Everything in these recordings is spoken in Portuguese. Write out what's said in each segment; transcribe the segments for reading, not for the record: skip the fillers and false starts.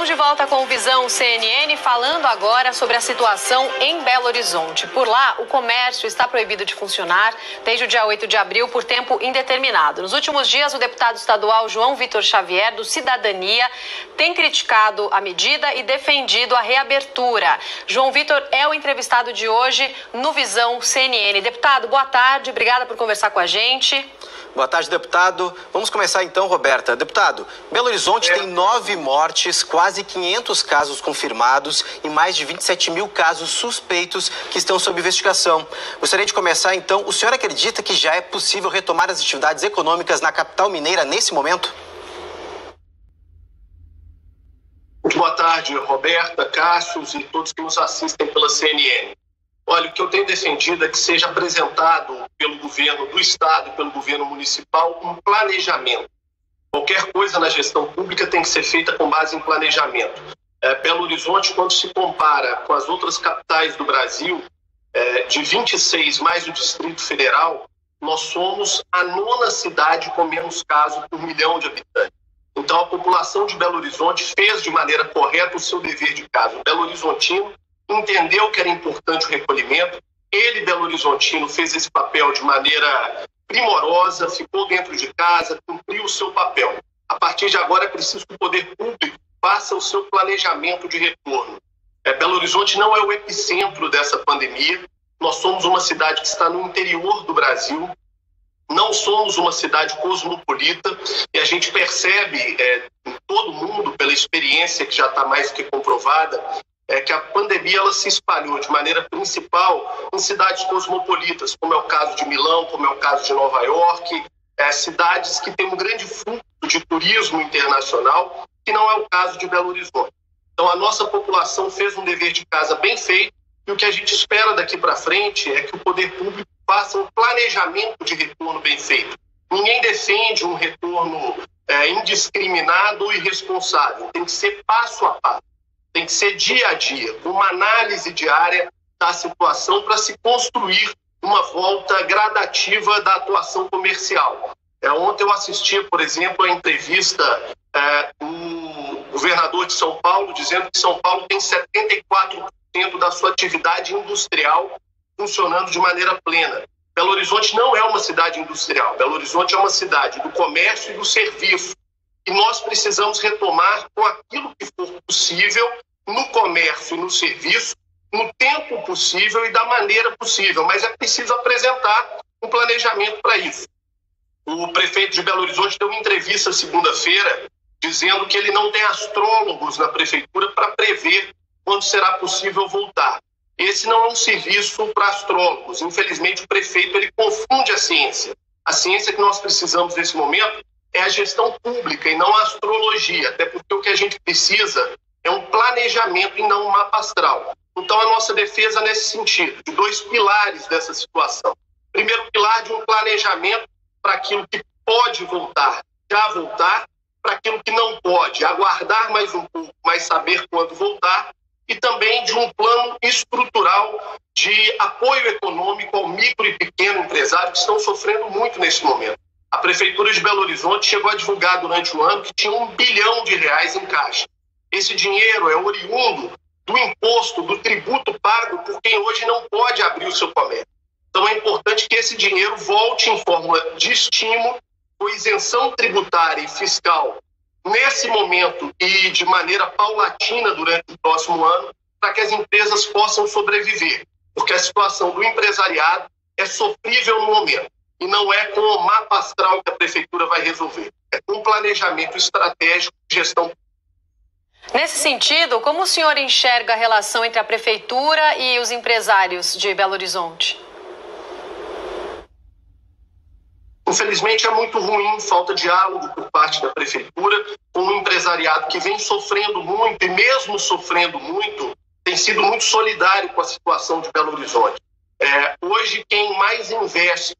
Estamos de volta com o Visão CNN, falando agora sobre a situação em Belo Horizonte. Por lá, o comércio está proibido de funcionar desde o dia 8 de abril por tempo indeterminado. Nos últimos dias, o deputado estadual João Vitor Xavier, do Cidadania, tem criticado a medida e defendido a reabertura. João Vitor é o entrevistado de hoje no Visão CNN. Deputado, boa tarde, obrigada por conversar com a gente. Boa tarde, deputado. Vamos começar então, Roberta. Deputado, Belo Horizonte tem 9 mortes, quase 500 casos confirmados e mais de 27 mil casos suspeitos que estão sob investigação. Gostaria de começar então. O senhor acredita que já é possível retomar as atividades econômicas na capital mineira nesse momento? Muito boa tarde, Roberta, Cássius e todos que nos assistem pela CNN. Olha, o que eu tenho defendido é que seja apresentado pelo governo do estado e pelo governo municipal um planejamento. Qualquer coisa na gestão pública tem que ser feita com base em planejamento. Belo Horizonte, quando se compara com as outras capitais do Brasil, de 26 mais o Distrito Federal, nós somos a 9ª cidade com menos casos por milhão de habitantes. Então, a população de Belo Horizonte fez de maneira correta o seu dever de casa. O Belo Horizontino entendeu que era importante o recolhimento. Ele, Belo Horizontino, fez esse papel de maneira primorosa, ficou dentro de casa, cumpriu o seu papel. A partir de agora é preciso que o poder público faça o seu planejamento de retorno. Belo Horizonte não é o epicentro dessa pandemia. Nós somos uma cidade que está no interior do Brasil. Não somos uma cidade cosmopolita e a gente percebe em todo mundo, pela experiência que já está mais do que comprovada, que a pandemia ela se espalhou de maneira principal em cidades cosmopolitas, como é o caso de Milão, como é o caso de Nova York, cidades que têm um grande fluxo de turismo internacional, que não é o caso de Belo Horizonte. Então, a nossa população fez um dever de casa bem feito e o que a gente espera daqui para frente é que o poder público faça um planejamento de retorno bem feito. Ninguém defende um retorno indiscriminado ou irresponsável. Tem que ser passo a passo. Tem que ser dia a dia, com uma análise diária da situação para se construir uma volta gradativa da atuação comercial. Ontem eu assisti, por exemplo, a entrevista do governador de São Paulo, dizendo que São Paulo tem 74% da sua atividade industrial funcionando de maneira plena. Belo Horizonte não é uma cidade industrial. Belo Horizonte é uma cidade do comércio e do serviço. E nós precisamos retomar com aquilo que for possível no comércio e no serviço, no tempo possível e da maneira possível. Mas é preciso apresentar um planejamento para isso. O prefeito de Belo Horizonte deu uma entrevista segunda-feira dizendo que ele não tem astrólogos na prefeitura para prever quando será possível voltar. Esse não é um serviço para astrólogos. Infelizmente, o prefeito ele confunde a ciência. A ciência que nós precisamos nesse momento é a gestão pública e não a astrologia, até porque o que a gente precisa é um planejamento e não um mapa astral. Então, a nossa defesa nesse sentido, de 2 pilares dessa situação. Primeiro pilar de um planejamento para aquilo que pode voltar, já voltar, para aquilo que não pode, aguardar mais um pouco, mas saber quando voltar, e também de um plano estrutural de apoio econômico ao micro e pequeno empresário que estão sofrendo muito nesse momento. A Prefeitura de Belo Horizonte chegou a divulgar durante o ano que tinha R$1 bilhão em caixa. Esse dinheiro é oriundo do imposto, do tributo pago por quem hoje não pode abrir o seu comércio. Então é importante que esse dinheiro volte em forma de estímulo ou isenção tributária e fiscal nesse momento e de maneira paulatina durante o próximo ano para que as empresas possam sobreviver. Porque a situação do empresariado é sofrível no momento. E não é com o mapa astral que a prefeitura vai resolver. É com um planejamento estratégico de gestão. Nesse sentido, como o senhor enxerga a relação entre a prefeitura e os empresários de Belo Horizonte? Infelizmente, é muito ruim, falta diálogo por parte da prefeitura com um empresariado que vem sofrendo muito e mesmo sofrendo muito, tem sido muito solidário com a situação de Belo Horizonte. Hoje, quem mais investe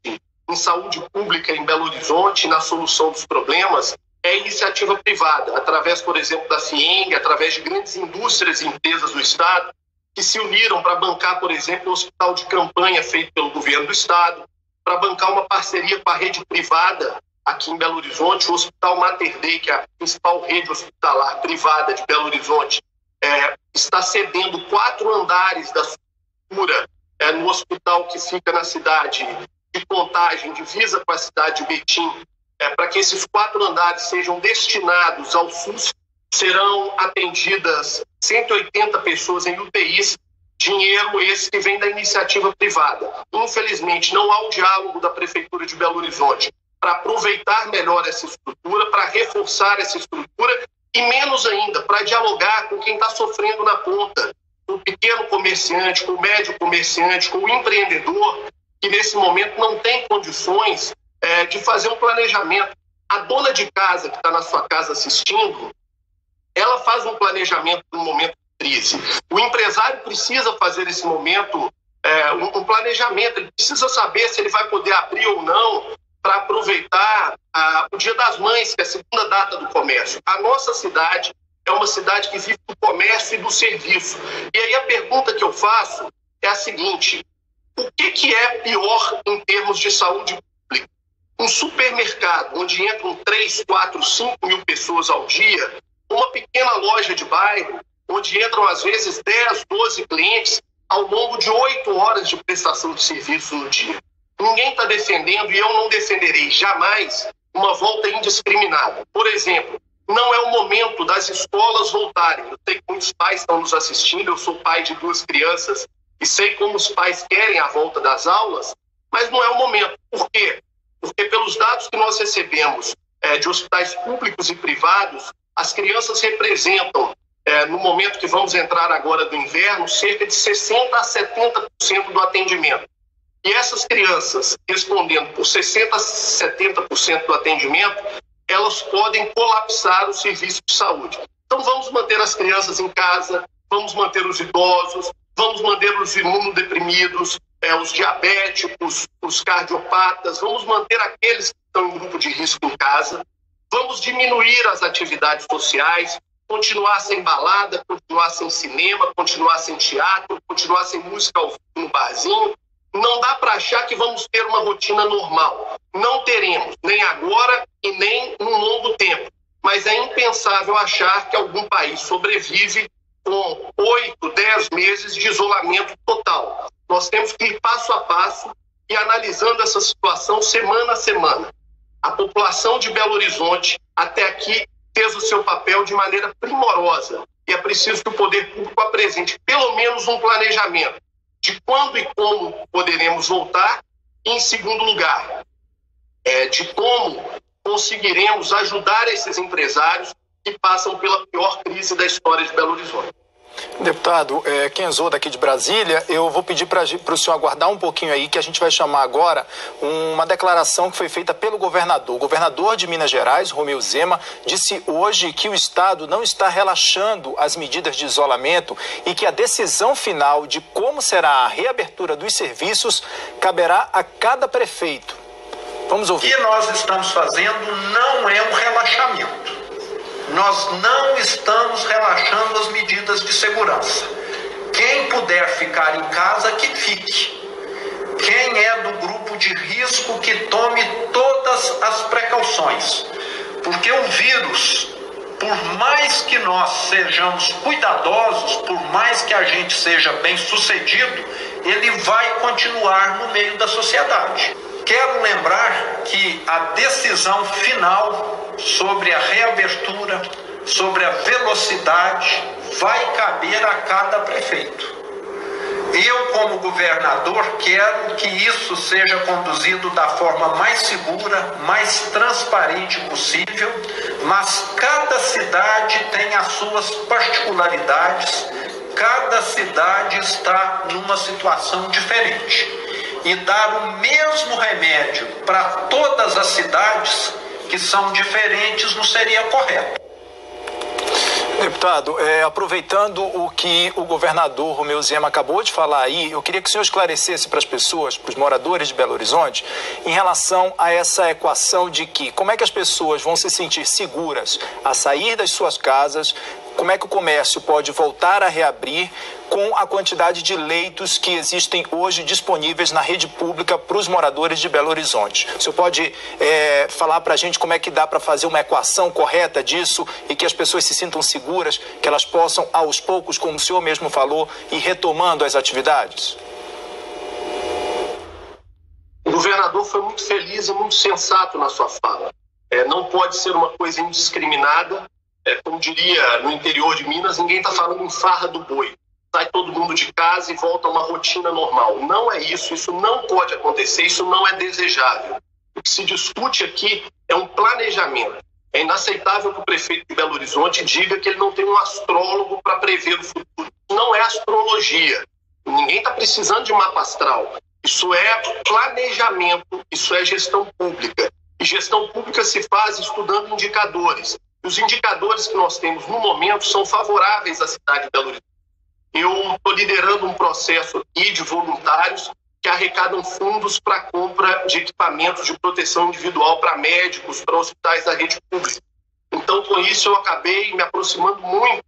em saúde pública em Belo Horizonte, na solução dos problemas, é a iniciativa privada, através, por exemplo, da FIENG, através de grandes indústrias e empresas do Estado, que se uniram para bancar, por exemplo, o hospital de campanha feito pelo governo do Estado, para bancar uma parceria com a rede privada aqui em Belo Horizonte. O Hospital Mater Dei, que é a principal rede hospitalar privada de Belo Horizonte, está cedendo 4 andares da estrutura no hospital que fica na cidade de Contagem, divisa com a cidade de Betim, para que esses 4 andares sejam destinados ao SUS. Serão atendidas 180 pessoas em UTIs, dinheiro esse que vem da iniciativa privada. Infelizmente, não há o diálogo da Prefeitura de Belo Horizonte para aproveitar melhor essa estrutura, para reforçar essa estrutura e, menos ainda, para dialogar com quem está sofrendo na ponta, com o pequeno comerciante, com o médio comerciante, com o empreendedor, que nesse momento não tem condições de fazer um planejamento. A dona de casa que está na sua casa assistindo, ela faz um planejamento no momento de crise. O empresário precisa fazer esse momento, um planejamento. Ele precisa saber se ele vai poder abrir ou não para aproveitar o Dia das Mães, que é a segunda data do comércio. A nossa cidade é uma cidade que vive do comércio e do serviço. E aí a pergunta que eu faço é a seguinte: o que é pior em termos de saúde pública? Um supermercado onde entram 3, 4, 5 mil pessoas ao dia, uma pequena loja de bairro, onde entram às vezes 10, 12 clientes ao longo de 8 horas de prestação de serviço no dia. Ninguém está defendendo, e eu não defenderei jamais, uma volta indiscriminada. Por exemplo, não é o momento das escolas voltarem. Eu sei que muitos pais estão nos assistindo, eu sou pai de 2 crianças e sei como os pais querem a volta das aulas, mas não é o momento. Por quê? Porque pelos dados que nós recebemos de hospitais públicos e privados, as crianças representam, no momento que vamos entrar agora do inverno, cerca de 60% a 70% do atendimento. E essas crianças, respondendo por 60% a 70% do atendimento, elas podem colapsar o serviço de saúde. Então vamos manter as crianças em casa, vamos manter os idosos, vamos manter os imunodeprimidos, os diabéticos, os cardiopatas, vamos manter aqueles que estão em grupo de risco em casa, vamos diminuir as atividades sociais, continuar sem balada, continuar sem cinema, continuar sem teatro, continuar sem música ao vivo no barzinho. Não dá para achar que vamos ter uma rotina normal. Não teremos, nem agora e nem num longo tempo. Mas é impensável achar que algum país sobrevive com 8, 10 meses de isolamento total. Nós temos que ir passo a passo e analisando essa situação semana a semana. A população de Belo Horizonte, até aqui, fez o seu papel de maneira primorosa. E é preciso que o poder público apresente pelo menos um planejamento de quando e como poderemos voltar. E, em segundo lugar, de como conseguiremos ajudar esses empresários que passam pela pior crise da história de Belo Horizonte. Deputado Kenzô, daqui de Brasília, eu vou pedir para o senhor aguardar um pouquinho aí, que a gente vai chamar agora uma declaração que foi feita pelo governador. O governador de Minas Gerais, Romeu Zema, disse hoje que o Estado não está relaxando as medidas de isolamento e que a decisão final de como será a reabertura dos serviços caberá a cada prefeito. Vamos ouvir. O que nós estamos fazendo não é um relaxamento. Nós não estamos relaxando as medidas de segurança. Quem puder ficar em casa, que fique. Quem é do grupo de risco, que tome todas as precauções. Porque o vírus, por mais que nós sejamos cuidadosos, por mais que a gente seja bem sucedido, ele vai continuar no meio da sociedade. Quero lembrar que a decisão final sobre a reabertura, sobre a velocidade, vai caber a cada prefeito. Eu, como governador, quero que isso seja conduzido da forma mais segura, mais transparente possível, mas cada cidade tem as suas particularidades, cada cidade está numa situação diferente. E dar o mesmo remédio para todas as cidades que são diferentes não seria correto. Deputado, aproveitando o que o governador Romeu Zema acabou de falar aí, eu queria que o senhor esclarecesse para as pessoas, para os moradores de Belo Horizonte, em relação a essa equação de que como é que as pessoas vão se sentir seguras a sair das suas casas, como é que o comércio pode voltar a reabrir com a quantidade de leitos que existem hoje disponíveis na rede pública para os moradores de Belo Horizonte. O senhor pode falar para a gente como é que dá para fazer uma equação correta disso e que as pessoas se sintam seguras, que elas possam, aos poucos, como o senhor mesmo falou, ir retomando as atividades? O governador foi muito feliz e muito sensato na sua fala. Não pode ser uma coisa indiscriminada. Como diria no interior de Minas, ninguém está falando em farra do boi. Sai todo mundo de casa e volta a uma rotina normal. Não é isso, isso não pode acontecer, isso não é desejável. O que se discute aqui é um planejamento. É inaceitável que o prefeito de Belo Horizonte diga que ele não tem um astrólogo para prever o futuro. Isso não é astrologia. Ninguém está precisando de mapa astral. Isso é planejamento, isso é gestão pública. E gestão pública se faz estudando indicadores. E os indicadores que nós temos no momento são favoráveis à cidade de Belo Horizonte. Eu estou liderando um processo aqui de voluntários que arrecadam fundos para a compra de equipamentos de proteção individual para médicos, para hospitais da rede pública. Então, com isso, eu acabei me aproximando muito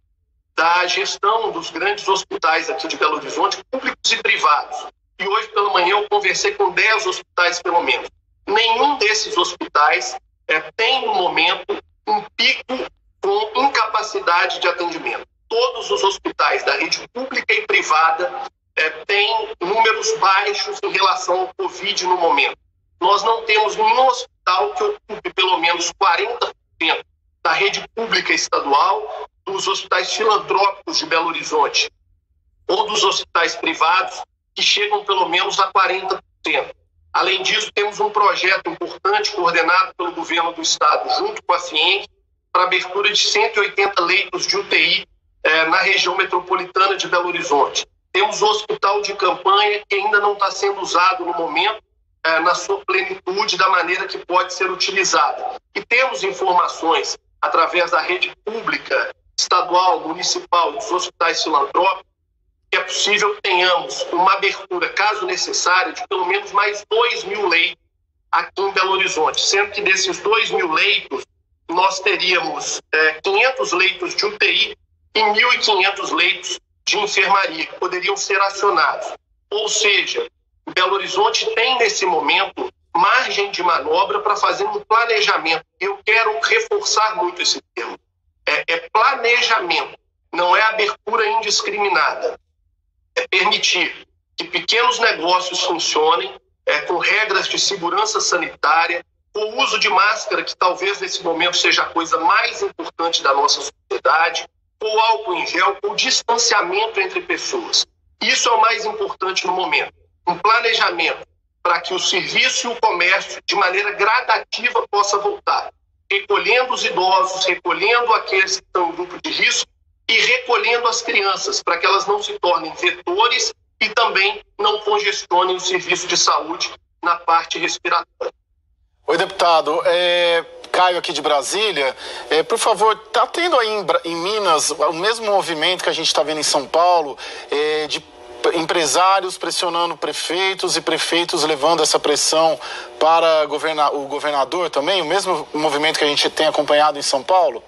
da gestão dos grandes hospitais aqui de Belo Horizonte, públicos e privados. E hoje, pela manhã, eu conversei com 10 hospitais, pelo menos. Nenhum desses hospitais tem, no momento, um pico com incapacidade de atendimento. Todos os hospitais da rede pública e privada têm números baixos em relação ao Covid no momento. Nós não temos nenhum hospital que ocupe pelo menos 40% da rede pública estadual, dos hospitais filantrópicos de Belo Horizonte ou dos hospitais privados, que chegam pelo menos a 40%. Além disso, temos um projeto importante coordenado pelo governo do estado, junto com a FIENG, para a abertura de 180 leitos de UTI na região metropolitana de Belo Horizonte. Temos o hospital de campanha, que ainda não está sendo usado no momento, na sua plenitude, da maneira que pode ser utilizada. E temos informações, através da rede pública, estadual, municipal e dos hospitais filantrópicos, que é possível que tenhamos uma abertura, caso necessário, de pelo menos mais 2.000 leitos aqui em Belo Horizonte, sendo que desses 2.000 leitos, nós teríamos 500 leitos de UTI e 1.500 leitos de enfermaria, que poderiam ser acionados. Ou seja, Belo Horizonte tem, nesse momento, margem de manobra para fazer um planejamento. Eu quero reforçar muito esse termo. É planejamento, não é abertura indiscriminada. É permitir que pequenos negócios funcionem com regras de segurança sanitária, com o uso de máscara, que talvez nesse momento seja a coisa mais importante da nossa sociedade, com o álcool em gel, com o distanciamento entre pessoas. Isso é o mais importante no momento. Um planejamento para que o serviço e o comércio, de maneira gradativa, possa voltar. Recolhendo os idosos, recolhendo aqueles que estão em grupo de risco e recolhendo as crianças, para que elas não se tornem vetores e também não congestionem o serviço de saúde na parte respiratória. Oi, deputado. Caio aqui de Brasília. Por favor, está tendo aí em Minas o mesmo movimento que a gente está vendo em São Paulo, de empresários pressionando prefeitos e prefeitos levando essa pressão para o governador também? O mesmo movimento que a gente tem acompanhado em São Paulo?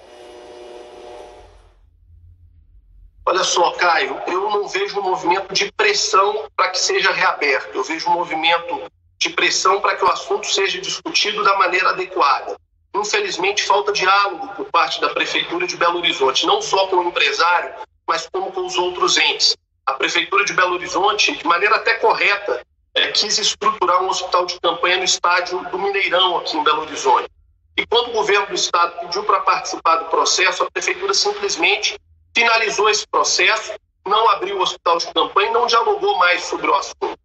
Olha só, Caio, eu não vejo um movimento de pressão para que seja reaberto. Eu vejo um movimento de pressão para que o assunto seja discutido da maneira adequada. Infelizmente, falta diálogo por parte da Prefeitura de Belo Horizonte, não só com o empresário, mas como com os outros entes. A Prefeitura de Belo Horizonte, de maneira até correta, quis estruturar um hospital de campanha no estádio do Mineirão, aqui em Belo Horizonte. E quando o governo do estado pediu para participar do processo, a Prefeitura simplesmente finalizou esse processo, não abriu o hospital de campanha e não dialogou mais sobre o assunto.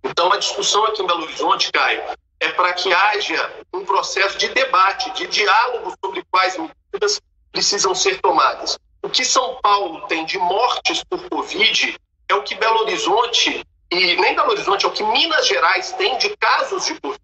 Então, a discussão aqui em Belo Horizonte, Caio, é para que haja um processo de debate, de diálogo sobre quais medidas precisam ser tomadas. O que São Paulo tem de mortes por Covid é o que Belo Horizonte, e nem Belo Horizonte, é o que Minas Gerais tem de casos de Covid,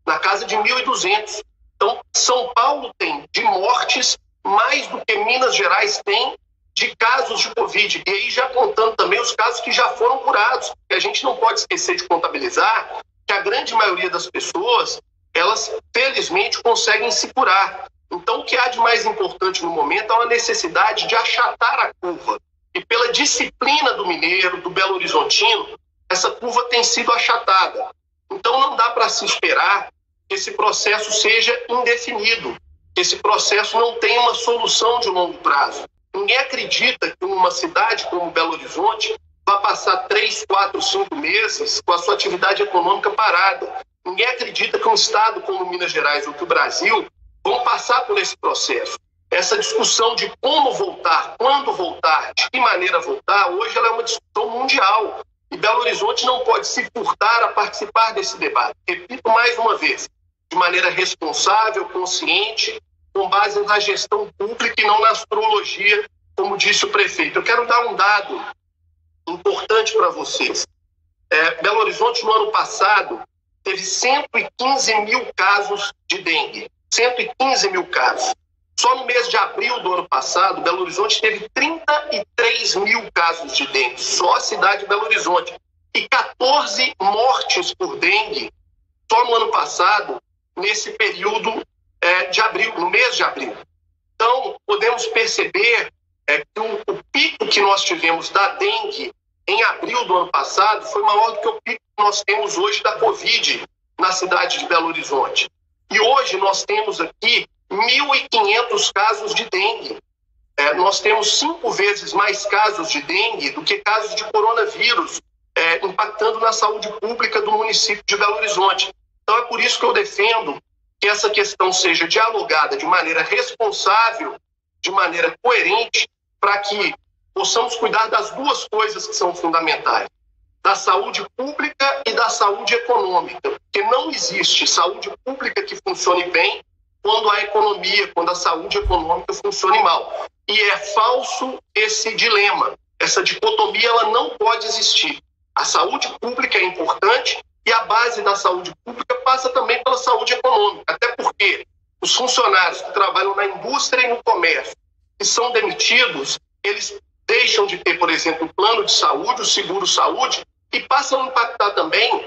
na casa de 1.200. Então, São Paulo tem de mortes mais do que Minas Gerais tem de casos de Covid. E aí já contando também os casos que já foram curados, porque a gente não pode esquecer de contabilizar que a grande maioria das pessoas, elas felizmente conseguem se curar. Então, o que há de mais importante no momento é uma necessidade de achatar a curva. E pela disciplina do mineiro, do belo-horizontino, essa curva tem sido achatada. Então, não dá para se esperar que esse processo seja indefinido, que esse processo não tenha uma solução de longo prazo. Ninguém acredita que uma cidade como Belo Horizonte vai passar 3, 4, 5 meses com a sua atividade econômica parada. Ninguém acredita que um estado como Minas Gerais ou que o Brasil vão passar por esse processo. Essa discussão de como voltar, quando voltar, de que maneira voltar, hoje ela é uma discussão mundial. E Belo Horizonte não pode se furtar a participar desse debate. Repito mais uma vez, de maneira responsável, consciente, com base na gestão pública e não na astrologia, como disse o prefeito. Eu quero dar um dado importante para vocês. Belo Horizonte, no ano passado, teve 115 mil casos de dengue. 115 mil casos. Só no mês de abril do ano passado, Belo Horizonte teve 33 mil casos de dengue. Só a cidade de Belo Horizonte. E 14 mortes por dengue só no ano passado, nesse período de abril, no mês de abril. Então, podemos perceber que o pico que nós tivemos da dengue em abril do ano passado foi maior do que o pico que nós temos hoje da Covid na cidade de Belo Horizonte. E hoje nós temos aqui 1.500 casos de dengue. Nós temos 5 vezes mais casos de dengue do que casos de coronavírus, impactando na saúde pública do município de Belo Horizonte. Então é por isso que eu defendo que essa questão seja dialogada de maneira responsável, de maneira coerente, para que possamos cuidar das duas coisas que são fundamentais, da saúde pública e da saúde econômica, porque não existe saúde pública que funcione bem quando a economia, quando a saúde econômica funcione mal. E é falso esse dilema, essa dicotomia ela não pode existir. A saúde pública é importante e a base da saúde pública passa também pela saúde econômica, até porque os funcionários que trabalham na indústria e no comércio, que são demitidos, eles deixam de ter, por exemplo, o plano de saúde, o seguro-saúde, e passam a impactar também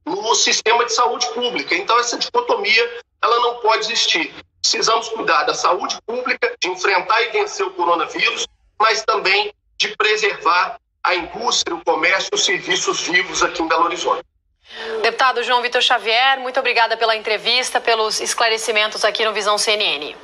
no sistema de saúde pública. Então, essa dicotomia ela não pode existir. Precisamos cuidar da saúde pública, de enfrentar e vencer o coronavírus, mas também de preservar a indústria, o comércio e os serviços vivos aqui em Belo Horizonte. Deputado João Vitor Xavier, muito obrigada pela entrevista, pelos esclarecimentos aqui no Visão CNN.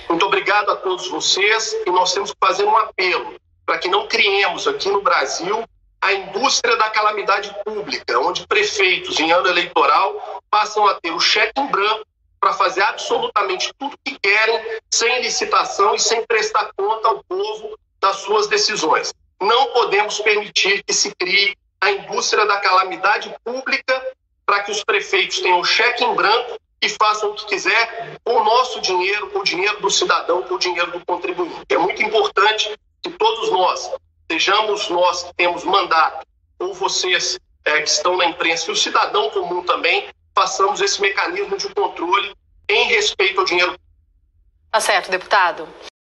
Muito obrigado a todos vocês e nós temos que fazer um apelo para que não criemos aqui no Brasil a indústria da calamidade pública, onde prefeitos em ano eleitoral passam a ter o cheque em branco para fazer absolutamente tudo que querem, sem licitação e sem prestar conta ao povo das suas decisões. Não podemos permitir que se crie a indústria da calamidade pública para que os prefeitos tenham um cheque em branco e façam o que quiser com o nosso dinheiro, com o dinheiro do cidadão, com o dinheiro do contribuinte. É muito importante que todos nós, sejamos nós que temos mandato, ou vocês que estão na imprensa, e o cidadão comum também, façamos esse mecanismo de controle em respeito ao dinheiro. Tá certo, deputado.